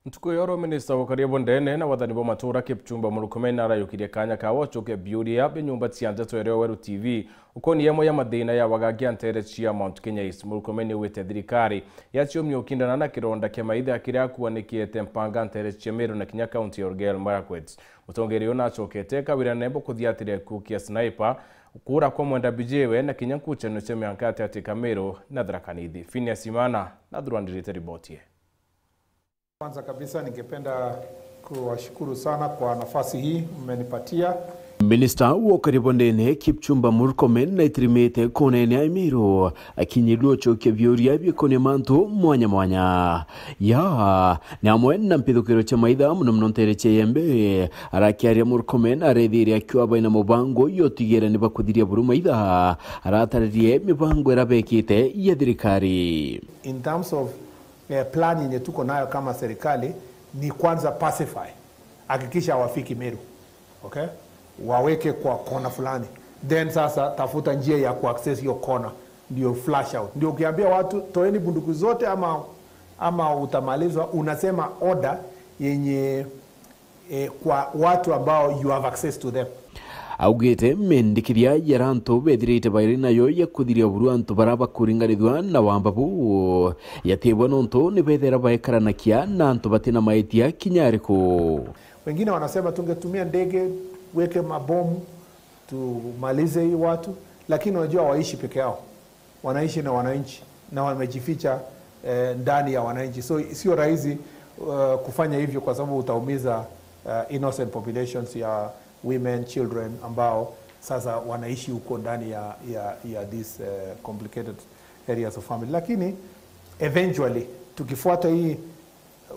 Ntukuyoro Minister wa Karibu Ndene na wathani bo matura Kipchumba Murkomen arayukirie kanya kawo choke beauty ya nyumba cia Twereo Weru TV ukoni yemo ya mathina ya wagagia ntere cia Mount Kenya East. Murkomen wite thirikari yacio myokindana na kironda kia maitha kiria kuanikiete mpanga ntere cia Meru na Kinya County ya Elgeyo Marakwet. Mutongeri ona chokete kawira nembo kuthiatire kukia sniper kura kwa mwenda bijewe na Kinya kuchano cia miankate atika Meru na Tharaka Nithi. Phineas Imana na Dhurwandirite riboti. Kwanza kabisa ningependa kuwashukuru sana kwa nafasi hii mmenipatia. Minister wa Karibu Ndene Kipchumba Murkomen na itirimete konene Aimiru akinyirwo choke vyuria bikone mantu mwanya ya namwe na mpithukiro cha maitha muno ntere cheyembe arakiaria Murkomen arethiria akiwa baina mubango yotigera ni bakuthiria buru maitha arataririe mibango erabekite ya thirikari. In terms of plan yenye tuko nayo kama serikali ni kwanza pacify, hakikisha wafiki Meru, okay, waweke kwa kona fulani, then sasa tafuta njia ya kuaccess hiyo kona, ndio flash out. Ndio ukiambia watu toeni bunduki zote ama utamalizwa, unasema order yenye kwa watu ambao you have access to them. Augete mendikiria yaranto bethirite bairina yo yakuthiria buru antu baraba kuringanithwa na wambabu yatebwa nonto ni bethera baekaranakia na antu batina maitia kinyariko. Wengine wanasema tungetumia ndege weke mabomu tumalize hii watu, lakini unajua waishi peke yao, wanaishi na wananchi na wamejificha ndani ya wananchi, so sio rahisi kufanya hivyo kwa sababu utaumiza innocent populations ya women, children ambao sasa wanaishi huko ndani ya these complicated areas of family. Lakini eventually tukifuata hii,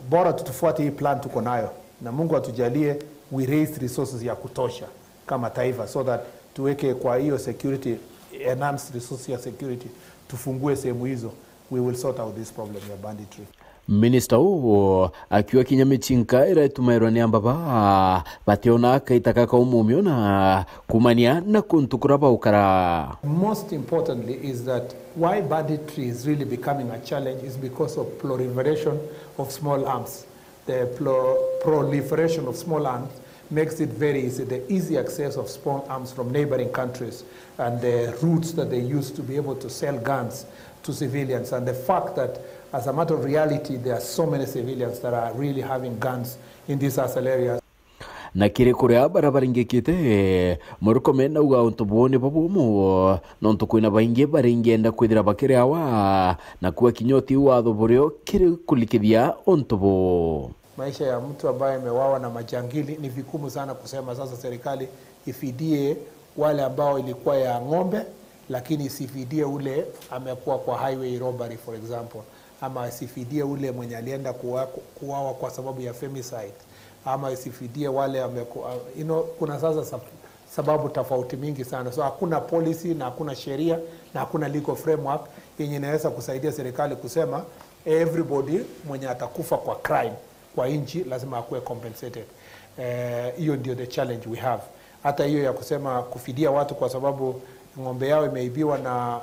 bora tutufuate hii plan tuko nayo, na Mungu atujalie we raise resources ya kutosha kama taifa so that tuweke kwa hiyo security, enhanced resources ya security, tufungue sehemu hizo, we will sort out this problem ya banditry. Minister uo akiwa kinyamichinka iratumairwa ni ambaba bationa kaitaka ka umumio na kumania na kuntukura baukara. Most importantly is that why banditry is really becoming a challenge is because of proliferation of small arms. The proliferation of small arms makes it very easy, the easy access of small arms from neighboring countries and the routes that they use to be able to sell guns to civilians, and the fact that as a matter of reality there are so many civilians that are really having guns in these asal areas. Na kire kuria barabaringekite Murkomen na uga untubone babumu nonto kuina bainge baringenda kwithira bakire awa na kuwa kinyoti watho burio kire kulikithia ontubo. Maisha ya mtu ambaye amewawa na majangili ni vigumu sana kusema sasa serikali ifidie wale ambao ilikuwa ya ng'ombe, lakini isifidie ule amekuwa kwa highway robbery for example, ama isifidie ule mwenye alienda kuwawa kwa sababu ya femicide, ama isifidie wale kuna sasa sababu tofauti mingi sana. So hakuna policy na hakuna sheria na hakuna legal framework yenye inaweza kusaidia serikali kusema everybody mwenye atakufa kwa crime kwa nchi lazima akuwe compensated. Hiyo ndio the challenge we have. Hata hiyo ya kusema kufidia watu kwa sababu ng'ombe yao imeibiwa na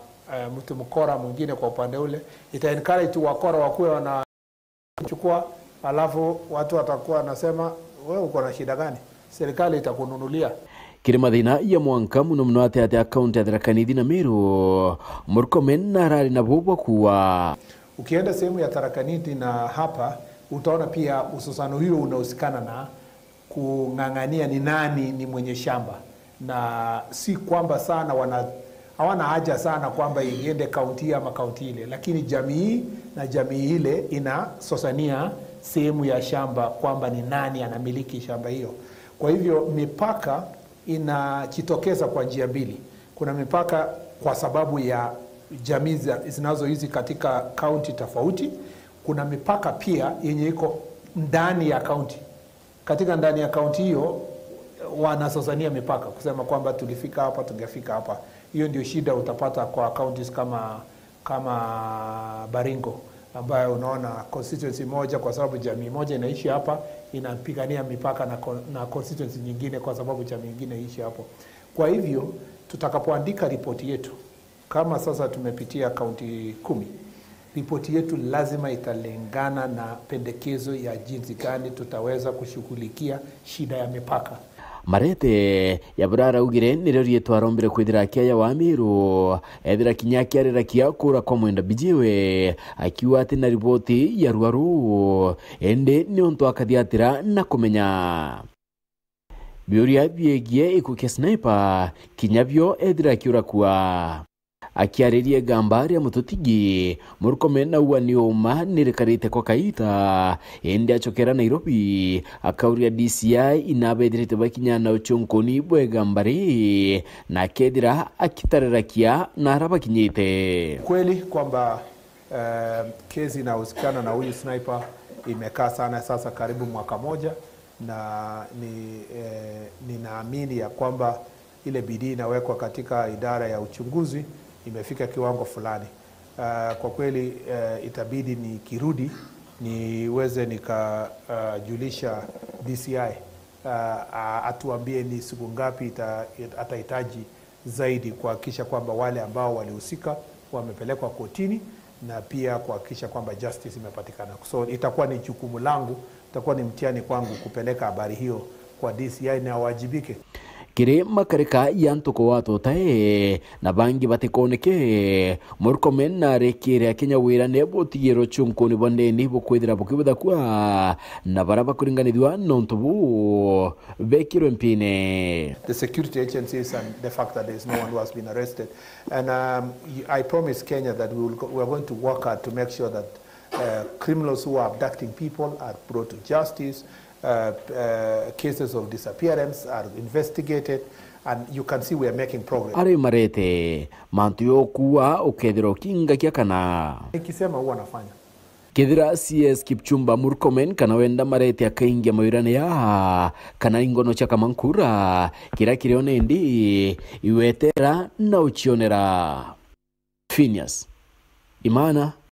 mtu mkora mwingine kwa upande ule, ita encourage tu wakora wakuwe wanachukua, alafu watu watakuwa wanasema wewe uko na shida gani, serikali itakununulia. Kire mathina ya mwanka muno ate account ya Tharaka Nithi na Meru Murkomen na rari na bubwa kuwa ukienda sehemu ya Tharaka Nithi na hapa utaona pia ususano hiyo unahusikana na kung'ang'ania ni nani ni mwenye shamba, na si kwamba sana hawana haja sana kwamba iende kaunti ama kaunti ile, lakini jamii na jamii ile inasosania sehemu ya shamba kwamba ni nani anamiliki shamba hiyo. Kwa hivyo mipaka inajitokeza kwa njia mbili. Kuna mipaka kwa sababu ya jamii zinazoishi katika kaunti tofauti. Kuna mipaka pia yenye iko ndani ya kaunti. Katika ndani ya kaunti hiyo wanasosania mipaka kusema kwamba tulifika hapa tungefika hapa. Hiyo ndio shida utapata kwa counties kama Baringo, ambayo unaona constituency moja kwa sababu jamii moja inaishi hapa inapigania mipaka na constituency nyingine kwa sababu jamii nyingine inaishi hapo. Kwa hivyo tutakapoandika ripoti yetu, kama sasa tumepitia kaunti 10, ripoti yetu lazima italingana na pendekezo ya jinsi gani tutaweza kushughulikia shida ya mipaka. Marete ya burara ugire nire rieto arombere kwithira kia ya Wamiru ethira kinyaki arira kia kura kwa mwenda bijiwe akiwa ati na ripoti ya ruaru ende ni onto akathiatira na kumenya biuria biegie ikukia sniper kinyabyo ethira kiura kwa akiaririe gambari ya mututigi Murkomen na uani uma nirikarite kwa kaita ende achokera Nairobi akauria DCI inabedrite bakinyana uchonkoni bwe gambari na kedira akitarirakia na araba kinyite kweli kwamba kesi inahusikana na huyu sniper imekaa sana sasa karibu mwaka moja, na ninaamini ya kwamba ile bidii inawekwa katika idara ya uchunguzi imefika kiwango fulani. Kwa kweli itabidi nikirudi niweze nikajulisha DCI atuambie ni siku ngapi atahitaji zaidi kuhakikisha kwamba wale ambao walihusika wamepelekwa kotini na pia kuhakikisha kwamba justice imepatikana. So itakuwa ni jukumu langu, itakuwa ni mtihani kwangu kupeleka habari hiyo kwa DCI na wajibike. Kire makarika yantuko watu tae na bangi batikoneke Murkomen na rekire Kenya wira nebo tigero chunkoni bondeni bokwithira bokibutha kwa na baraba kuringanithwa nontubu bekiro mpine. The security agencies and the fact that there is no one who has been arrested, and I promise Kenya that we are going to work hard to make sure that criminals who are abducting people are brought to justice. Cases of disappearance are investigated, and you can see we are making progress. Ari marete mantu yokuwa ukethiro kinga kia kana nikisema huwa nafanya kethira CS Kipchumba Murkomen kana wenda marete akaingia mawirane ya kana ingono cha kamankura kira kirione ndi iwetera na uchionera Phineas Imana